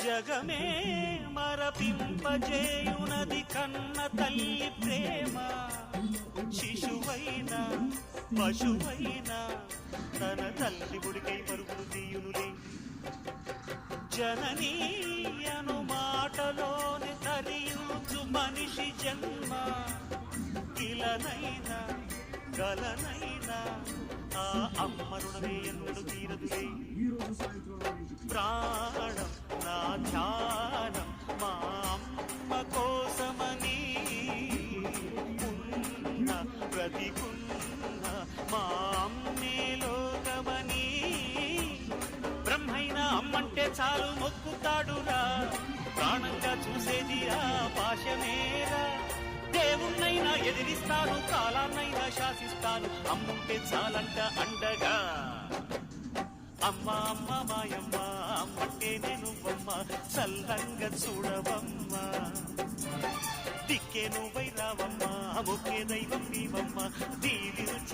జగమే మరపింపజేయునది కన్న తల్లి ప్రేమ. శిశువైనా పశువైనా తన తల్లి గుడికై పరుగులు తీయునులే. జననీ అను మాటలోని తరించు మనిషి జన్మ. ఇలనైనా గలనైనా ఆ అమ్మ రుణమే ఎన్నడు తీరదులే. ప్రాణం నా ధ్యానం మా అమ్మ కోసమని ఉన్న ప్రతికున్న మా అమ్మే లోకమని. బ్రహ్మైనా అమ్మంటే చాలు మొక్కుతాడురా, ప్రాణంగా చూసేది ఆ పాశమేరా. దేవుణ్ణైనా ఎదిరిస్తాను, కాలాన్నైనా శాసిస్తాను, అమ్ముంటే చాలంట అండగా. అమ్మ అమ్మ మాయమ్మ అమ్మంటే నేను బొమ్మ, చల్లంగా చూడవమ్మ. దిక్కే నువ్వై రావమ్మ, ముఖ్య దైవం నీవమ్మ, దీవించి